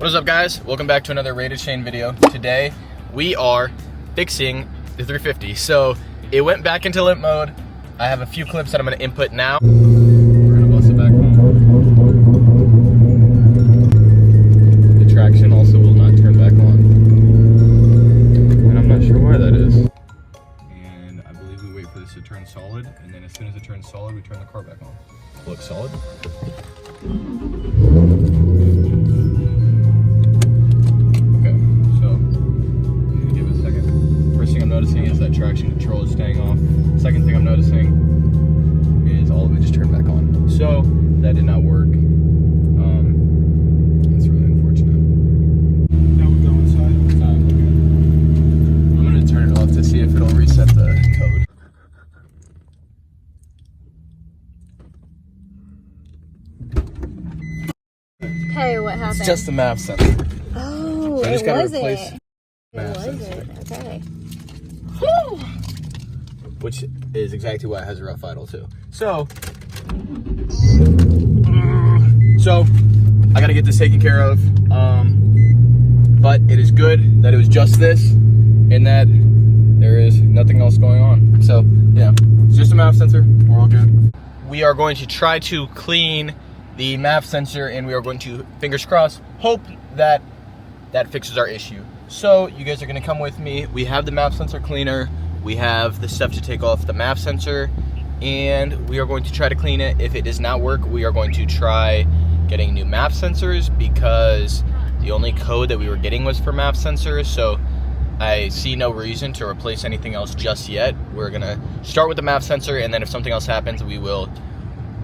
What is up, guys? Welcome back to another Rated Shane video. Today we are fixing the 350. So it went back into limp mode. I have a few clips that I'm going to input now. We're going to bust it back home. The traction also will not turn back on, and I'm not sure why that is. And I believe we wait for this to turn solid, and then as soon as it turns solid, we turn the car back on. Looks solid. Noticing is that traction control is staying off. Second thing I'm noticing is all of it just turned back on. So that did not work. It's really unfortunate. Now we go inside. I'm gonna turn it off to see if it'll reset the code. Okay, what happened? It's just the map sensor. Oh, So I just it gotta was replace it. map It was sensor. it. Okay. Which is exactly why it has a rough idle too. So I gotta get this taken care of. But it is good that it was just this and that there is nothing else going on. So yeah, it's just a map sensor. We're all good. We are going to try to clean the map sensor, and we are going to, fingers crossed, hope that that fixes our issue. So you guys are gonna come with me. We have the map sensor cleaner. We have the stuff to take off the map sensor, and we are going to try to clean it. If it does not work, we are going to try getting new map sensors, because the only code that we were getting was for map sensors. So I see no reason to replace anything else just yet. We're gonna start with the map sensor, and then if something else happens, we will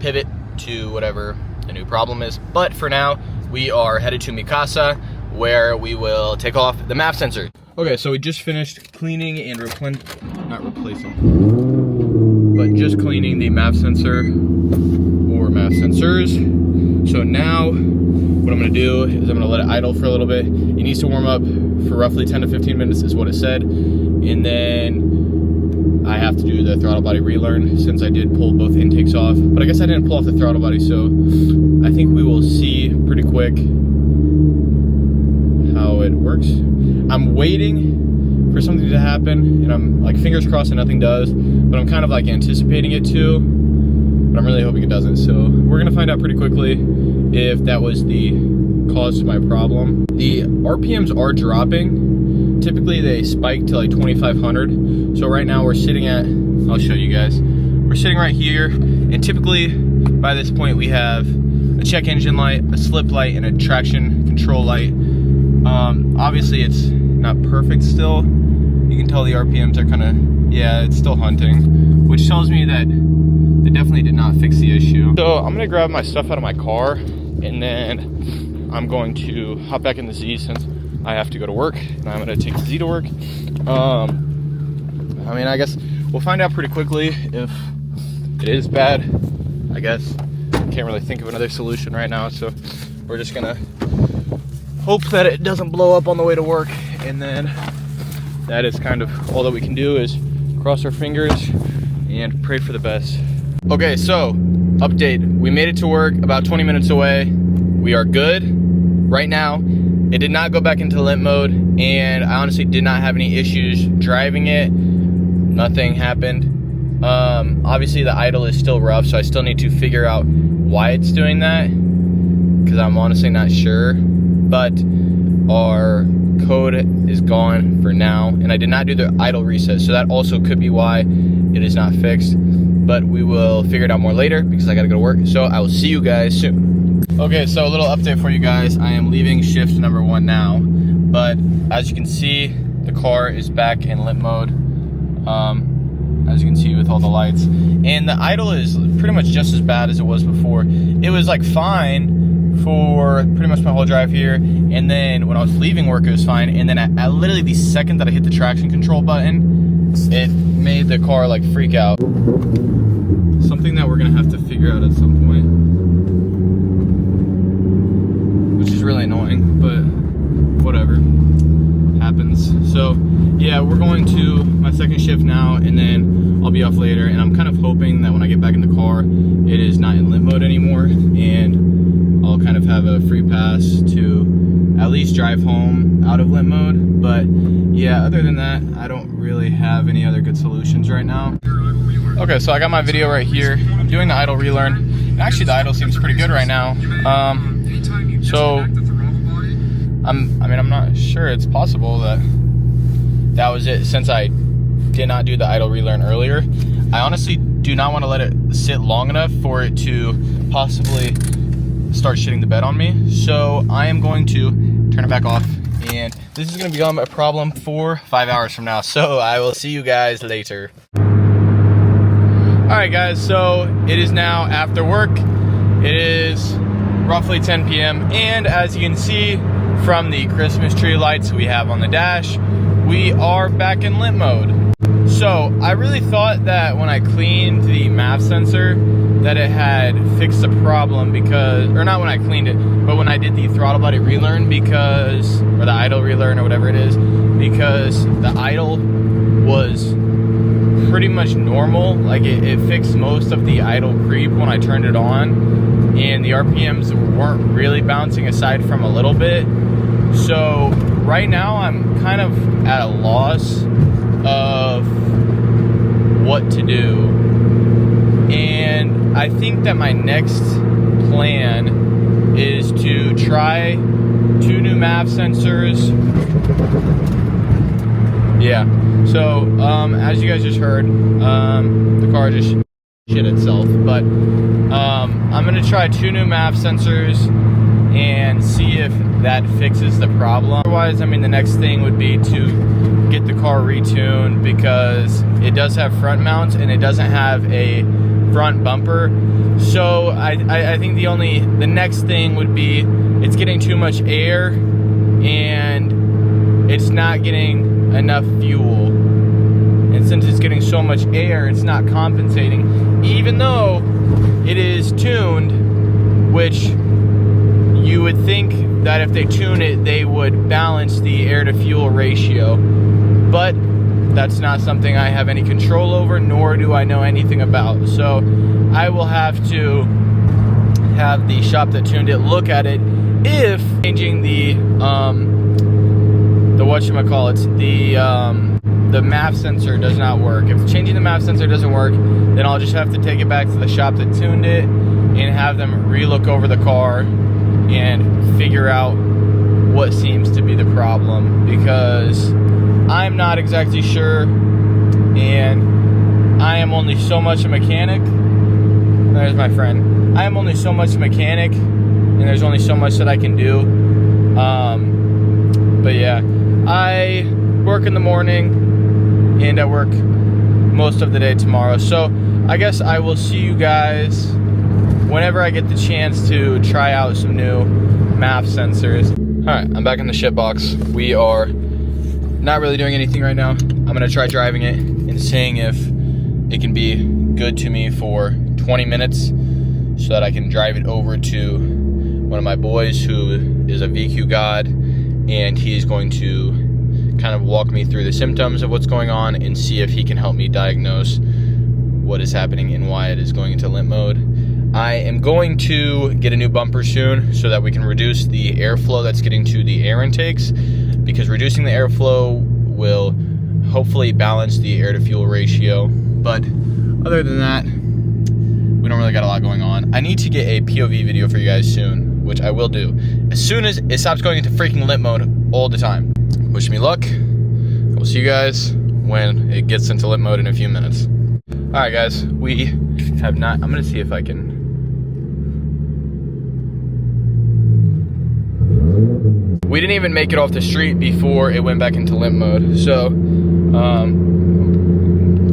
pivot to whatever the new problem is. But for now, we are headed to Mikasa, where we will take off the map sensor. Okay, so we just finished cleaning and not replacing, but just cleaning the map sensor or map sensors. So now what I'm gonna do is I'm gonna let it idle for a little bit. It needs to warm up for roughly 10 to 15 minutes is what it said. And then I have to do the throttle body relearn, since I did pull both intakes off. But I guess I didn't pull off the throttle body, so I think we will see pretty quick how it works. I'm waiting for something to happen, and I'm like fingers crossed that nothing does, but I'm kind of like anticipating it to, but I'm really hoping it doesn't. So we're gonna find out pretty quickly if that was the cause to my problem. The RPMs are dropping. Typically they spike to like 2,500. So right now we're sitting at, I'll show you guys. We're sitting right here, and typically by this point we have a check engine light, a slip light, and a traction control light. Obviously it's not perfect still. You can tell the RPMs are kind of, yeah, it's still hunting, which tells me that they definitely did not fix the issue. So I'm gonna grab my stuff out of my car, and then I'm going to hop back in the Z, since I have to go to work, and I'm gonna take the Z to work. I mean, I guess we'll find out pretty quickly if it is bad. I guess can't really think of another solution right now, so we're just gonna hope that it doesn't blow up on the way to work, and then that is kind of all that we can do, is cross our fingers and pray for the best. Okay, so update. We made it to work, about 20 minutes away. We are good right now. It did not go back into limp mode, and I honestly did not have any issues driving it. Nothing happened. Obviously the idle is still rough, so I still need to figure out why it's doing that, because I'm honestly not sure. But our code is gone for now, and I did not do the idle reset, so that also could be why it is not fixed. But we will figure it out more later, because I gotta go to work. So I will see you guys soon. Okay, so a little update for you guys. I am leaving shift number 1 now, but as you can see, the car is back in limp mode. As you can see with all the lights, and the idle is pretty much just as bad as it was before. It was like fine for pretty much my whole drive here, and then when I was leaving work it was fine, and then at literally the second that I hit the traction control button, it made the car like freak out. Something that we're gonna have to figure out at some point, which is really annoying, but whatever, happens. So yeah, we're going to my second shift now, and then I'll be off later, and I'm kind of hoping that when I get back in the car it is not in limp mode anymore, and I'll kind of have a free pass to at least drive home out of limp mode. But yeah, other than that, I don't really have any other good solutions right now. Okay, so I got my video right here. I'm doing the idle relearn. And actually, the idle seems pretty good right now. So I'm not sure. It's possible that that was it, since I did not do the idle relearn earlier. I honestly do not want to let it sit long enough for it to possibly start shitting the bed on me. So I am going to turn it back off, and this is going to become a problem for 5 hours from now. So I will see you guys later. Alright guys, so it is now after work. It is roughly 10 p.m. and as you can see from the Christmas tree lights we have on the dash, we are back in limp mode. So I really thought that when I cleaned the MAF sensor that it had fixed the problem, because, or not when I cleaned it, but when I did the throttle body relearn, because, or the idle relearn or whatever it is, because the idle was pretty much normal. Like it fixed most of the idle creep when I turned it on, and the RPMs weren't really bouncing aside from a little bit. So right now I'm kind of at a loss of what to do, and I think that my next plan is to try 2 new MAF sensors. Yeah, so as you guys just heard, the car just shit itself, but I'm gonna try 2 new MAF sensors and see if that fixes the problem. Otherwise, I mean, the next thing would be to get the car retuned, because it does have front mounts and it doesn't have a front bumper. So I think the next thing would be, it's getting too much air and it's not getting enough fuel. And since it's getting so much air, it's not compensating, even though it is tuned, which you would think that if they tune it, they would balance the air to fuel ratio. But that's not something I have any control over, nor do I know anything about. So I will have to have the shop that tuned it look at it. If changing the MAF sensor does not work. If changing the MAF sensor doesn't work, then I'll just have to take it back to the shop that tuned it and have them re-look over the car and figure out what seems to be the problem, because I'm not exactly sure, and I am only so much a mechanic. There's my friend. I am only so much a mechanic, and there's only so much that I can do. But yeah, I work in the morning and I work most of the day tomorrow. So I guess I will see you guys whenever I get the chance to try out some new MAF sensors. Alright, I'm back in the shit box. We are not really doing anything right now. I'm gonna try driving it and seeing if it can be good to me for 20 minutes so that I can drive it over to one of my boys who is a VQ god, and he's going to kind of walk me through the symptoms of what's going on and see if he can help me diagnose what is happening and why it is going into limp mode. I am going to get a new bumper soon so that we can reduce the airflow that's getting to the air intakes, because reducing the airflow will hopefully balance the air to fuel ratio. But other than that, we don't really got a lot going on. I need to get a POV video for you guys soon, which I will do as soon as it stops going into freaking limp mode all the time. Wish me luck. I will see you guys when it gets into limp mode in a few minutes. Alright guys, we have not, I'm gonna see if I can. We didn't even make it off the street before it went back into limp mode. So,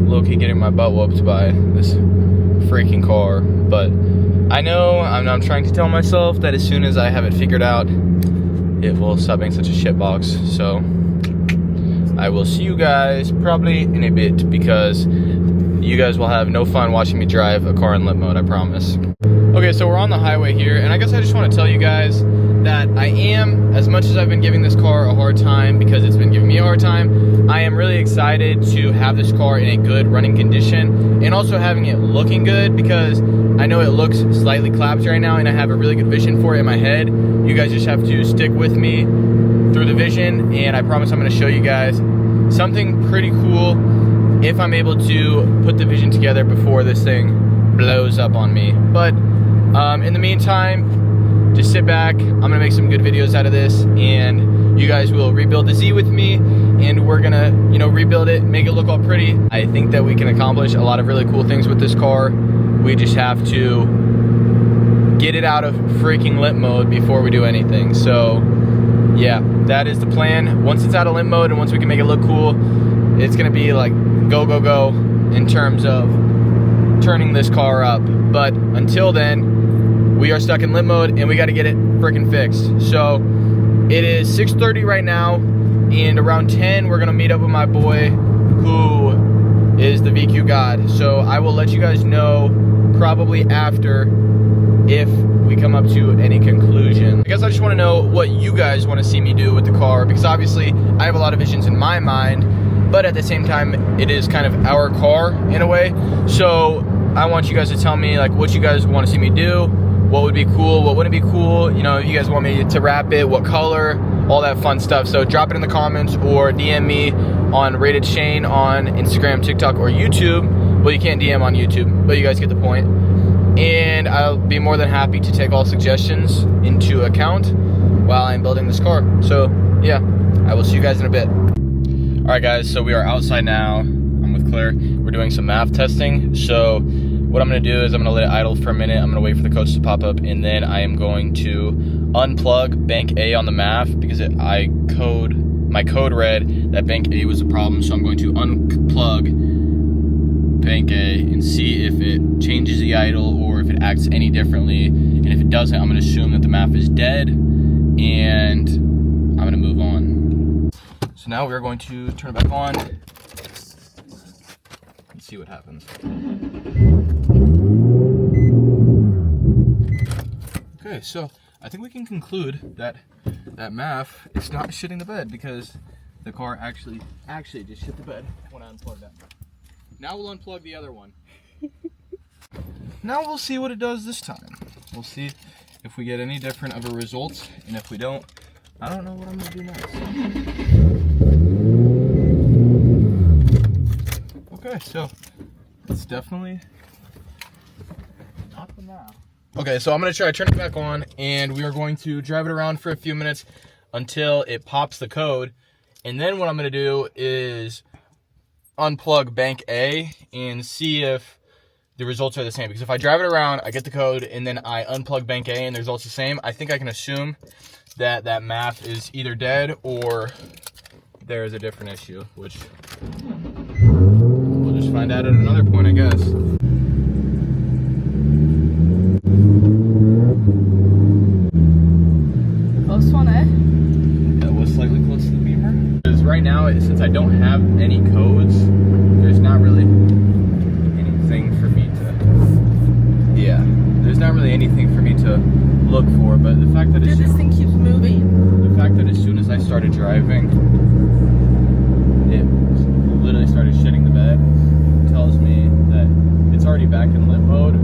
low-key getting my butt whooped by this freaking car. But I know, I'm trying to tell myself that as soon as I have it figured out, it will stop being such a shitbox. So, I will see you guys probably in a bit, because you guys will have no fun watching me drive a car in limp mode, I promise. Okay, so we're on the highway here, and I guess I just want to tell you guys that I am, as much as I've been giving this car a hard time because it's been giving me a hard time, I am really excited to have this car in a good running condition and also having it looking good, because I know it looks slightly clapped right now and I have a really good vision for it in my head. You guys just have to stick with me through the vision, and I promise I'm going to show you guys something pretty cool if I'm able to put the vision together before this thing blows up on me. But in the meantime, just sit back. I'm gonna make some good videos out of this, and you guys will rebuild the Z with me, and we're gonna, you know, rebuild it, make it look all pretty. I think that we can accomplish a lot of really cool things with this car. We just have to get it out of freaking limp mode before we do anything. So yeah, that is the plan. Once it's out of limp mode and once we can make it look cool, it's gonna be like go, go, go in terms of turning this car up. But until then, we are stuck in limp mode and we got to get it freaking fixed. So it is 6:30 right now, and around 10 we're gonna meet up with my boy who is the VQ god. So I will let you guys know probably after if we come up to any conclusion. I guess I just want to know what you guys want to see me do with the car, because obviously I have a lot of visions in my mind, but at the same time it is kind of our car in a way. So I want you guys to tell me like what you guys want to see me do, what would be cool, what wouldn't be cool, you know, if you guys want me to wrap it, what color, all that fun stuff. So drop it in the comments or DM me on Rated Shane on Instagram, TikTok, or YouTube. Well, you can't DM on YouTube, but you guys get the point. And I'll be more than happy to take all suggestions into account while I'm building this car. So yeah, I will see you guys in a bit. All right guys, so we are outside now. I'm with Claire. We're doing some math testing. So what I'm gonna do is I'm gonna let it idle for a minute. I'm gonna wait for the codes to pop up, and then I am going to unplug bank A on the math because my code read that bank A was a problem. So I'm going to unplug bank A and see if it changes the idle or if it acts any differently. And if it doesn't, I'm gonna assume that the math is dead and I'm gonna move on. So now we're going to turn it back on and see what happens. Okay, so I think we can conclude that that math is not shitting the bed, because the car actually just shit the bed when I unplugged that. Now we'll unplug the other one. Now we'll see what it does this time. We'll see if we get any different of a result, and if we don't, I don't know what I'm gonna do next. Okay, so it's definitely not the math. Okay, so I'm gonna try to turn it back on, and we are going to drive it around for a few minutes until it pops the code. And then what I'm gonna do is unplug bank A and see if the results are the same. Because if I drive it around, I get the code, and then I unplug bank A and the results are the same, I think I can assume that that math is either dead or there is a different issue, which we'll just find out at another point, I guess. Close one, eh? That was slightly close to the Beamer. Because right now, since I don't have any codes, there's not really anything for me to, yeah, there's not really anything for me to look for. But the fact that Dude, this thing keeps moving. The fact that as soon as I started driving, it literally started shitting the bed tells me that it's already back in limp mode.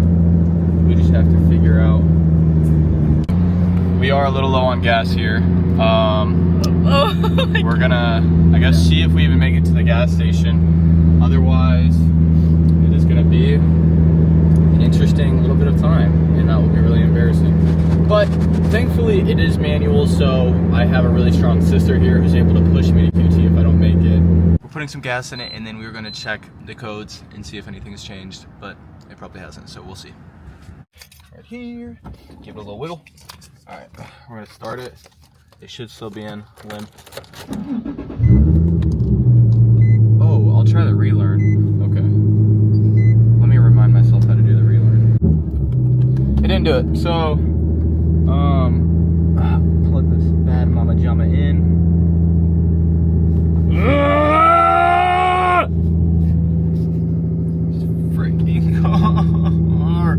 We just have to figure out. We are a little low on gas here. We're gonna, I guess, see if we even make it to the gas station. Otherwise, it is gonna be an interesting little bit of time, and that will be really embarrassing. But thankfully, it is manual, so I have a really strong sister here who's able to push me to QT if I don't make it. We're putting some gas in it, and then we're gonna check the codes and see if anything's changed, but it probably hasn't, so we'll see. Right here, give it a little wiggle. All right, we're gonna start it. It should still be in limp. Oh, I'll try the relearn. Okay. Let me remind myself how to do the relearn. It didn't do it, so plug this bad mama jama in. Freaking car.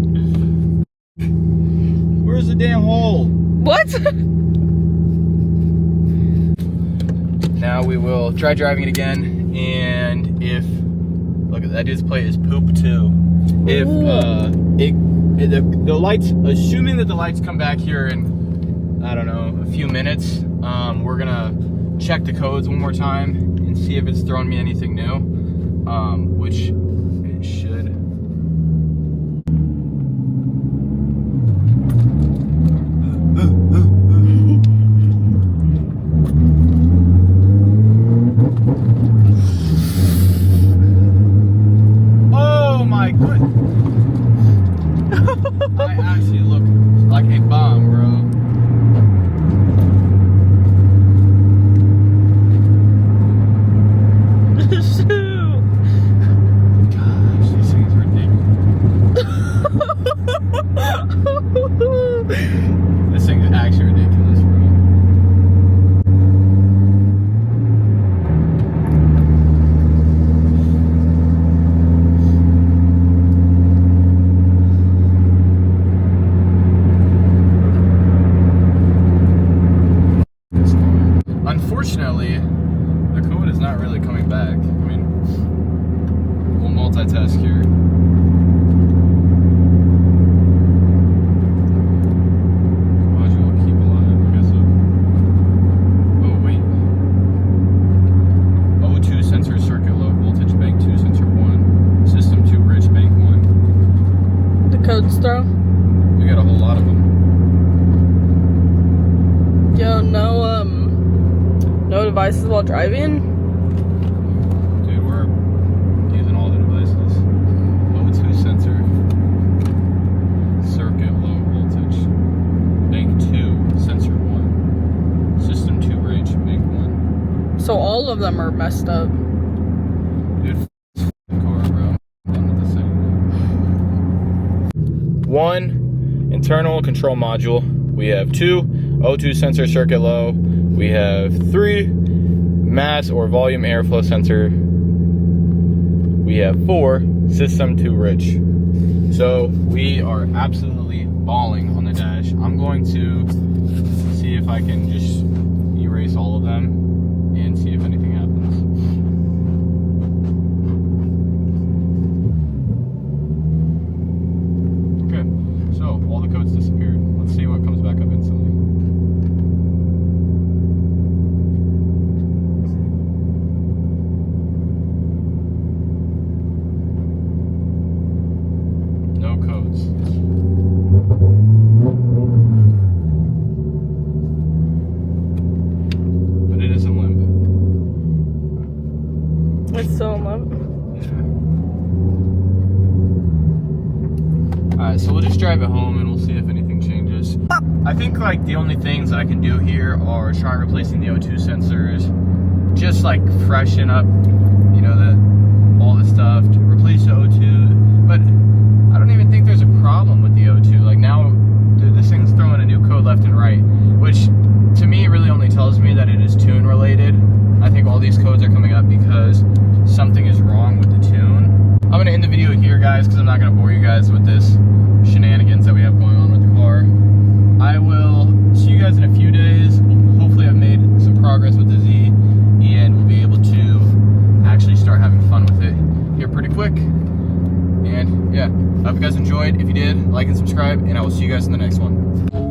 Where's the damn hole? What? now we will try driving it again, and if, look at that dude's plate is poop too. If the lights, assuming that the lights come back here in, I don't know, a few minutes, we're gonna check the codes one more time and see if it's throwing me anything new, which it should. Oh my good. I actually look like a bomb, bro. Shoot. Gosh, these things are ridiculous. This thing is actually ridiculous, bro. Unfortunately, the code is not really coming back. I mean, we'll multitask here. Module keep alive, I guess so. Oh wait. O2 sensor circuit low, voltage bank 2, sensor 1, system 2 bridge bank 1. The code's throw. We got a whole lot of them. Yo, no devices while driving? Dude, we're using all the devices. O2 sensor, circuit low voltage, bank 2, sensor 1, system 2 range, bank 1. So all of them are messed up. Dude, car, bro. I'm done with this thing. 1 internal control module. We have 2 O2 sensor circuit low. We have 3 mass or volume airflow sensor. We have 4 system 2 rich. So we are absolutely balling on the dash. I'm going to see if I can just erase all of them and see if anything happens. Okay, so all the codes disappeared. Let's see what comes back up instantly. No codes. But it is in limp. It's so low. Alright, so we'll just drive it home and we'll see if anything changes. I think like the only things I can do here are try replacing the O2 sensors, just like freshen up, you know, all the stuff, to replace the O2, but I don't even think there's a problem with the O2. Like now, this thing's throwing a new code left and right, which to me really only tells me that it is tune related. I think all these codes are coming up because something is wrong with the tune. I'm gonna end the video here, guys, because I'm not gonna bore you guys with this shenanigans that we have going on with the car. I will see you guys in a few days. Hopefully I've made some progress with the Z, and we'll be able to actually start having fun with it here pretty quick. And yeah, I hope you guys enjoyed. If you did, like and subscribe, and I will see you guys in the next one.